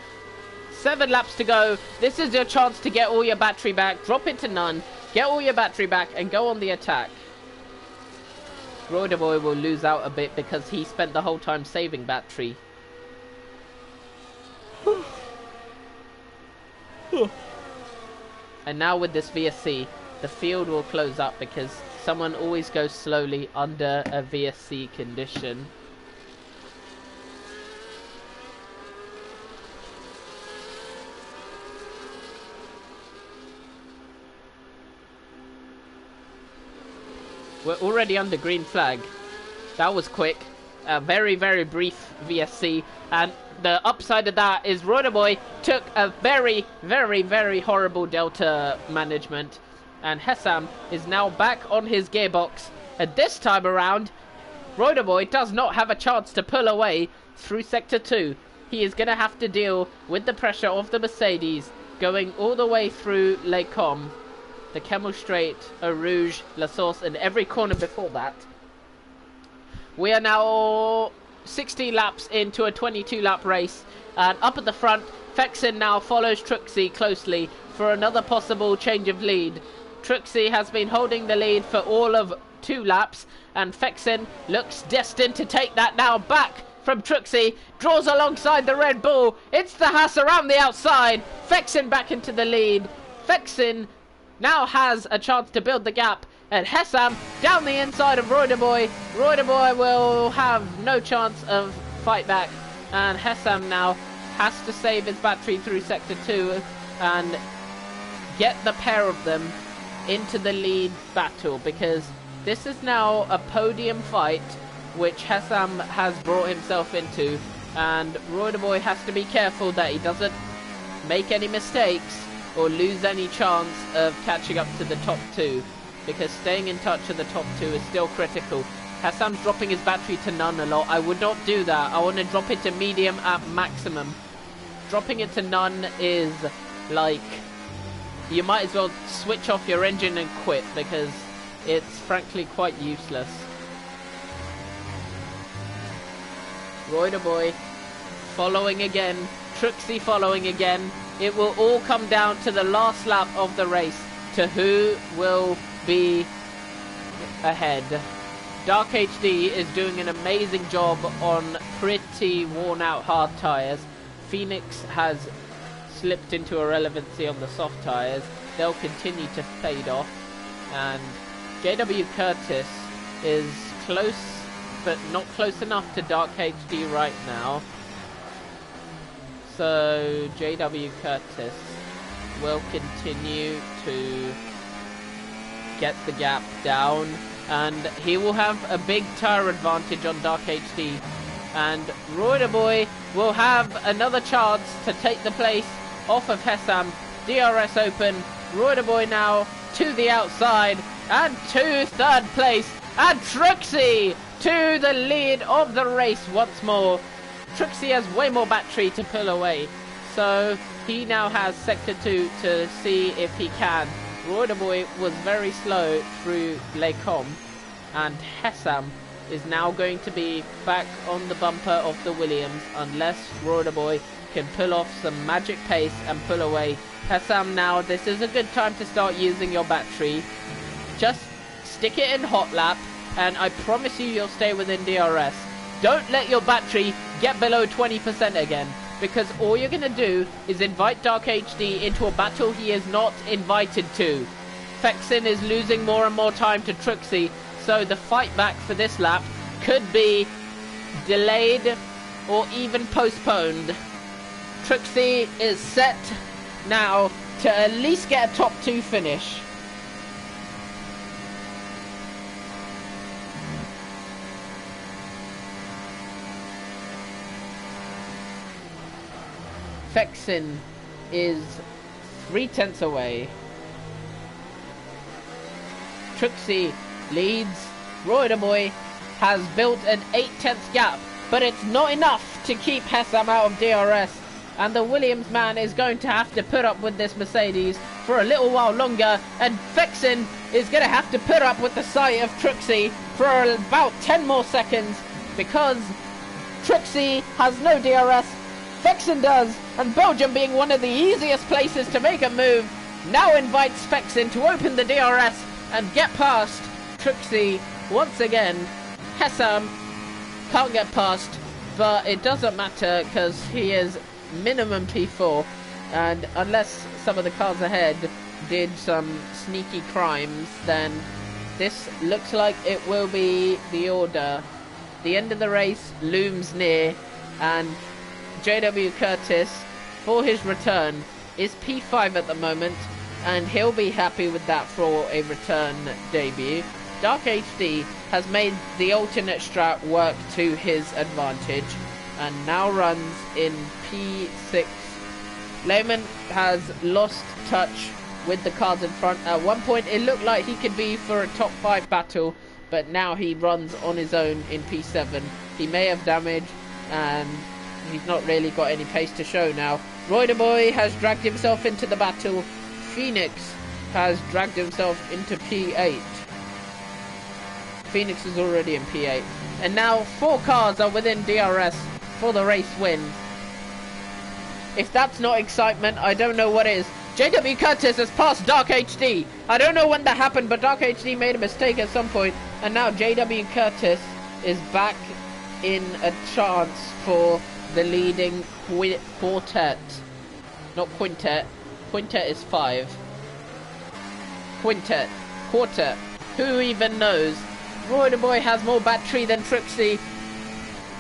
A: 7 laps to go. This is your chance to get all your battery back. Drop it to none. Get all your battery back and go on the attack. Roider Boy will lose out a bit because he spent the whole time saving battery. And now with this VSC, the field will close up because someone always goes slowly under a VSC condition. We're already under green flag. That was quick. A very, very brief VSC. And the upside of that is Roider Boy took a very, very, very horrible Delta management. And Hessam is now back on his gearbox. And this time around, Roider Boy does not have a chance to pull away through Sector 2. He is going to have to deal with the pressure of the Mercedes going all the way through Les Combes, the Camel Straight, Eau Rouge, La Source, and every corner before that. We are now 60 laps into a 22-lap race, and up at the front, Fexen now follows Truxie closely for another possible change of lead. Truxie has been holding the lead for all of 2 laps, and Fexen looks destined to take that now back from Truxie, draws alongside the Red Bull. It's the Haas around the outside. Fexen back into the lead. Fexen now has a chance to build the gap, and Hessam down the inside of Roider Boy. Roider Boy will have no chance of fight back, and Hessam now has to save his battery through Sector 2 and get the pair of them into the lead battle, because this is now a podium fight which Hessam has brought himself into, and Roider Boy has to be careful that he doesn't make any mistakes or lose any chance of catching up to the top 2, because staying in touch with the top 2 is still critical. Hassam's dropping his battery to none a lot. I would not do that. I want to drop it to medium at maximum. Dropping it to none is like, you might as well switch off your engine and quit, because it's frankly quite useless. Roider Boy following again. Truxie following again. It will all come down to the last lap of the race, to who will be ahead. Dark HD is doing an amazing job on pretty worn out hard tyres. Phoenix has slipped into irrelevancy on the soft tyres. They'll continue to fade off. And JW Curtis is close, but not close enough to Dark HD right now. So JW Curtis will continue to get the gap down, and he will have a big tyre advantage on Dark HD, and Roider Boy will have another chance to take the place off of Hessam. DRS open. Roider Boy now to the outside and to 3rd place, and Truxie to the lead of the race once more. Truxie has way more battery to pull away, so he now has Sector 2 to see if he can. Roider Boy was very slow through Les Combes, and Hessam is now going to be back on the bumper of the Williams unless Roider Boy can pull off some magic pace and pull away. Hessam, now this is a good time to start using your battery. Just stick it in hot lap, and I promise you'll stay within DRS. Don't let your battery get below 20% again, because all you're going to do is invite Dark HD into a battle he is not invited to. Fexen is losing more and more time to Truxie, so the fight back for this lap could be delayed or even postponed. Truxie is set now to at least get a top 2 finish. Fexen is 3/10 away. Truxie leads Boy has built an 8/10 gap, but it's not enough to keep Hessam out of DRS. And the Williams man is going to have to put up with this Mercedes for a little while longer. And Fexen is going to have to put up with the sight of Truxie for about 10 more seconds. Because Truxie has no DRS, Fexen does. And Belgium, being one of the easiest places to make a move, now invites Fexen to open the DRS and get past Truxie once again. Hessam can't get past, but it doesn't matter because he is minimum P4, and unless some of the cars ahead did some sneaky crimes, then this looks like it will be the order. The end of the race looms near, and JW Curtis, for his return, is P5 at the moment, and he'll be happy with that for a return debut. Dark HD has made the alternate strat work to his advantage and now runs in P6. Lehman has lost touch with the cars in front. At one point it looked like he could be for a top 5 battle, but now he runs on his own in P7. He may have damage and he's not really got any pace to show now. Boy has dragged himself into the battle. Phoenix has dragged himself into P8. Phoenix is already in P8. And now 4 cars are within DRS for the race win. If that's not excitement, I don't know what is. JW Curtis has passed Dark HD. I don't know when that happened, but Dark HD made a mistake at some point. And now JW Curtis is back in a chance for the leading quartet. Not quintet. Quintet is 5. Quintet. Quartet. Who even knows? Boy has more battery than Truxie.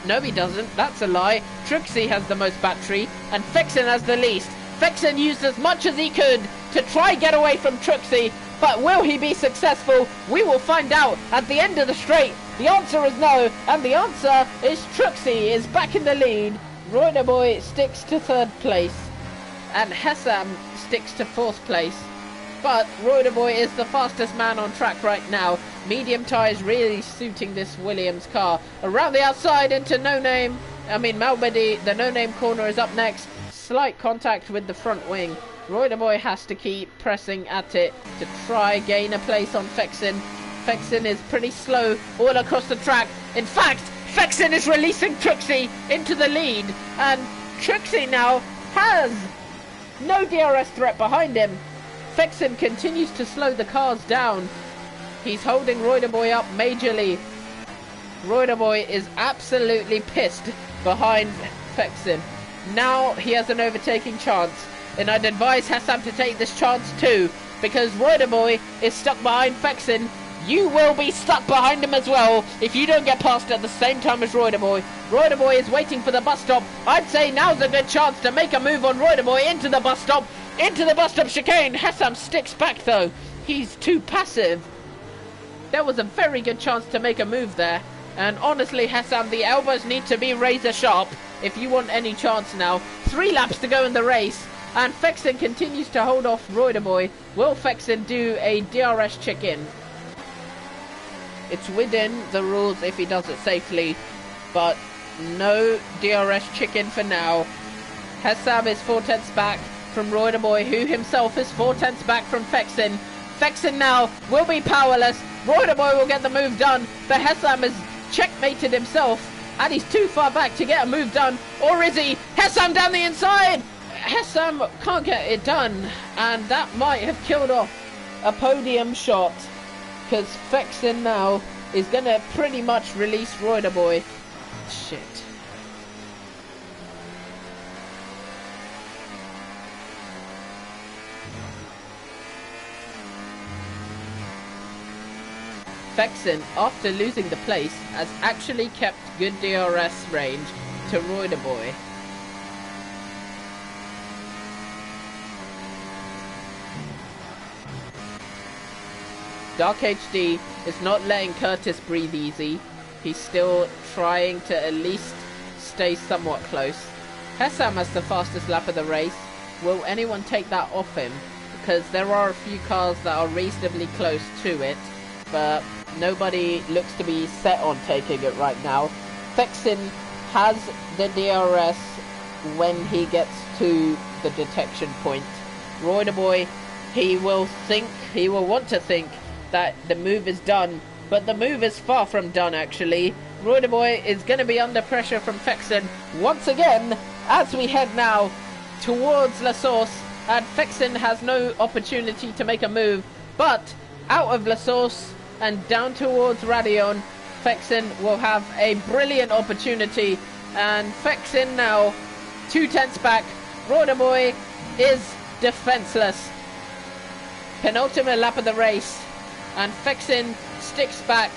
A: No, he doesn't. That's a lie. Truxie has the most battery, and Fexen has the least. Fexen used as much as he could to try get away from Truxie, but will he be successful? We will find out at the end of the straight. The answer is no, and the answer is Truxie is back in the lead. Boy sticks to 3rd place, and Hessam sticks to 4th place. But Boy is the fastest man on track right now. Medium tyres really suiting this Williams car. Around the outside into Malbedy. The no-name corner is up next. Slight contact with the front wing. Boy has to keep pressing at it to try gain a place on Fexen. Fexen is pretty slow all across the track. In fact, Fexen is releasing Truxie into the lead. And Truxie now has no DRS threat behind him. Fexen continues to slow the cars down. He's holding Boy up majorly. Boy is absolutely pissed behind Fexen. Now he has an overtaking chance, and I'd advise Hessam to take this chance too, because Boy is stuck behind Fexen. You will be stuck behind him as well if you don't get past at the same time as Boy. Boy is waiting for the bus stop. I'd say now's a good chance to make a move on Boy into the bus stop. Into the bus stop chicane. Hessam sticks back though. He's too passive. There was a very good chance to make a move there. And honestly, Hessam, the elbows need to be razor sharp if you want any chance now. 3 laps to go in the race. And Fexen continues to hold off Boy. Will Fexen do a DRS check-in? It's within the rules if he does it safely. But no DRS check-in for now. Hessam is 4/10 back from Boy, who himself is 4/10 back from Fexen. Fexen now will be powerless. Boy will get the move done, but Hessam has checkmated himself, and he's too far back to get a move done. Or is he? Hessam down the inside! Hessam can't get it done, and that might have killed off a podium shot, because Fexen now is going to pretty much release Boy. Shit. Fexen, after losing the place, has actually kept good DRS range to Boy. Dark HD is not letting Curtis breathe easy. He's still trying to at least stay somewhat close. Hessam has the fastest lap of the race. Will anyone take that off him? Because there are a few cars that are reasonably close to it. but nobody looks to be set on taking it right now. Fexin has the DRS when he gets to the detection point. Royderboy, he will want to think that the move is done, but the move is far from done actually. Royderboy is going to be under pressure from Fexin once again as we head now towards La Source, and Fexin has no opportunity to make a move, but out of La Source and down towards Radion, Fexin will have a brilliant opportunity, and Fexin now 2/10 back. Royderboy is defenseless. Penultimate lap of the race, and Fexin sticks back,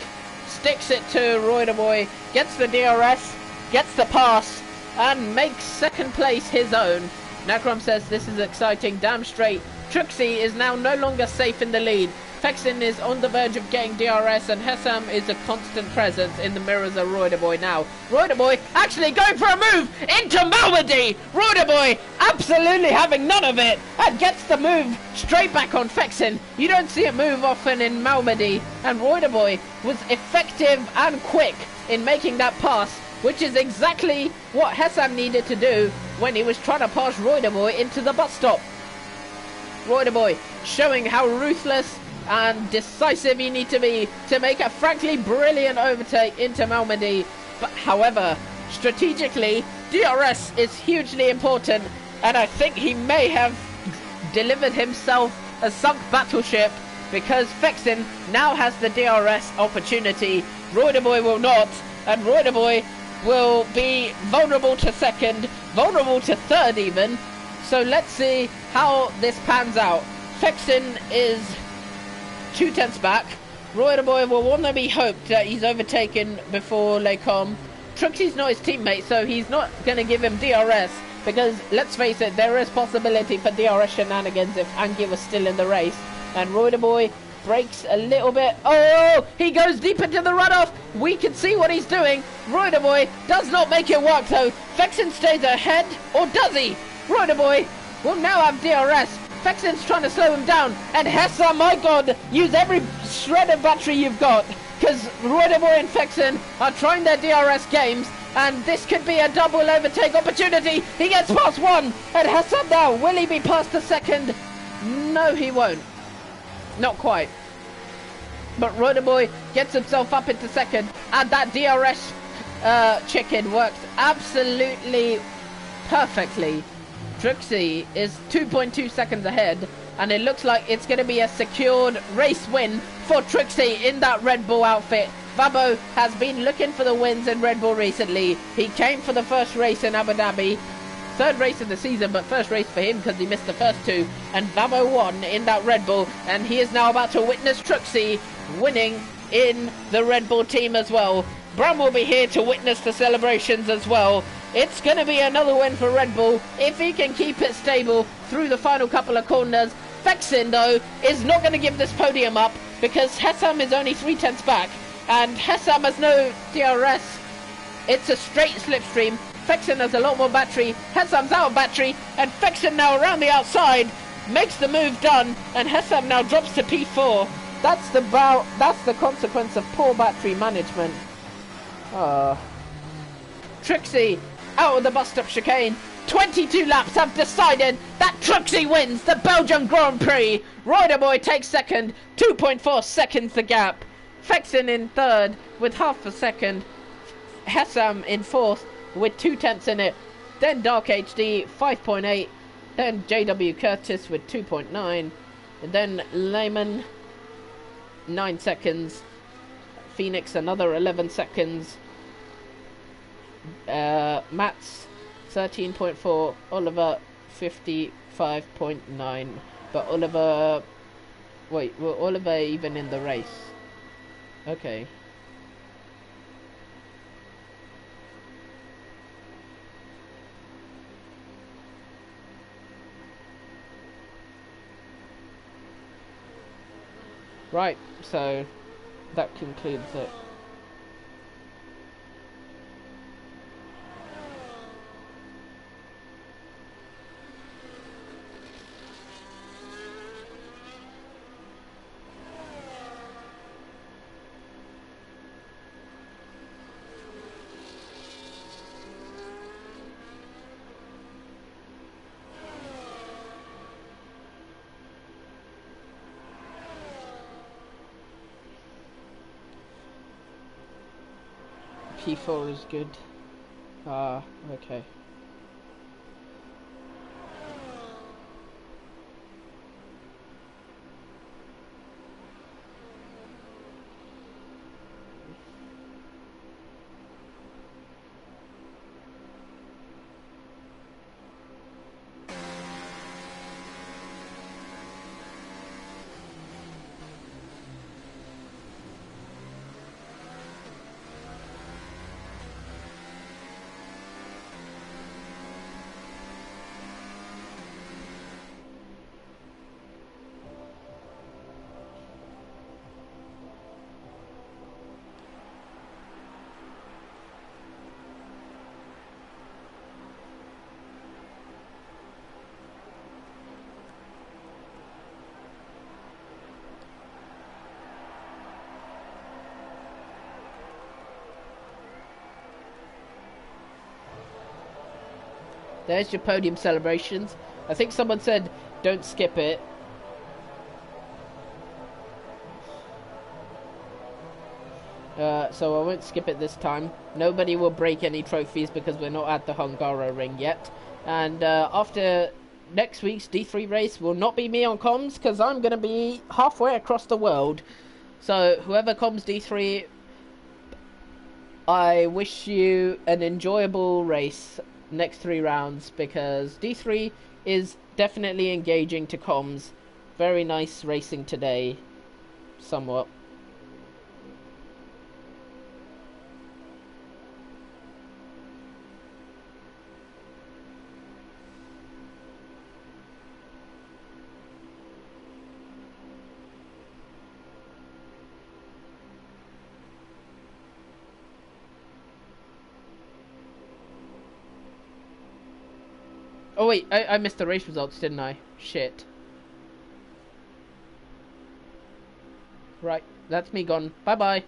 A: sticks it to Royderboy, gets the DRS, gets the pass, and makes second place his own. Nacrom says this is exciting, damn straight. Truxie is now no longer safe in the lead. Fexin is on the verge of getting DRS, and Hessam is a constant presence in the mirrors of Royderboy now. Royderboy actually going for a move into Malmedy! Royderboy absolutely having none of it, and gets the move straight back on Fexin. You don't see a move often in Malmedy, and Royderboy was effective and quick in making that pass, which is exactly what Hessam needed to do when he was trying to pass Royderboy into the bus stop. Royderboy showing how ruthless and decisive you need to be to make a frankly brilliant overtake into Malmedy. But however, strategically, DRS is hugely important, and I think he may have delivered himself a sunk battleship, because Fexin now has the DRS opportunity. Royderboy will not, and Royderboy will be vulnerable to second, vulnerable to third even. So let's see how this pans out. Fexin is 2/10 back. Royderboy will want to be hoped that he's overtaken before Lecom. Truxie's not his teammate, so he's not going to give him DRS, because let's face it, there is possibility for DRS shenanigans if Angie was still in the race. And Royderboy breaks a little bit. Oh, he goes deep into the runoff. We can see what he's doing. Royderboy does not make it work though. Fexin stays ahead, or does he? Royderboy will now have DRS. Fexin's trying to slow him down, and Hessa, my god, use every shred of battery you've got, because Royderboy and Fexin are trying their DRS games, and this could be a double overtake opportunity. He gets past one, and Hessa now, will he be past the second? No, he won't. Not quite. But Royderboy gets himself up into second, and that DRS chicken works absolutely perfectly. Truxie is 2.2 seconds ahead, and it looks like it's going to be a secured race win for Truxie in that Red Bull outfit. Vabo has been looking for the wins in Red Bull recently. He came for the first race in Abu Dhabi, third race of the season, but first race for him because he missed the first two, and Vabo won in that Red Bull, and he is now about to witness Truxie winning in the Red Bull team as well. Bram will be here to witness the celebrations as well. It's going to be another win for Red Bull if he can keep it stable through the final couple of corners. Fexin, though, is not going to give this podium up, because Hessam is only 3/10 back, and Hessam has no DRS. It's a straight slipstream. Fexin has a lot more battery. Hessam's out of battery, and Fexin now around the outside makes the move done, and Hessam now drops to P4. That's the consequence of poor battery management. Truxie out of the bus stop chicane. 22 laps have decided that Truxie wins the Belgium Grand Prix. Royderboy takes second, 2.4 seconds the gap. Fexin in third with half a second. Hessam in fourth with 2/10 in it. Then Dark HD 5.8. Then JW Curtis with 2.9. And then Lehman 9 seconds. Phoenix another 11 seconds. Matt's 13.4, Oliver 55.9, but Oliver, were Oliver even in the race? Okay. Right, so that concludes it. P4 is good. Ah, okay. There's your podium celebrations. I think someone said don't skip it. So I won't skip it this time. Nobody will break any trophies because we're not at the Hungaro ring yet. And after next week's D3 race will not be me on comms because I'm going to be halfway across the world. So whoever comms D3, I wish you an enjoyable race next 3 rounds because D3 is definitely engaging to comms. Very nice racing today, somewhat. Oh wait, I missed the race results, didn't I? Shit. Right, that's me gone. Bye bye.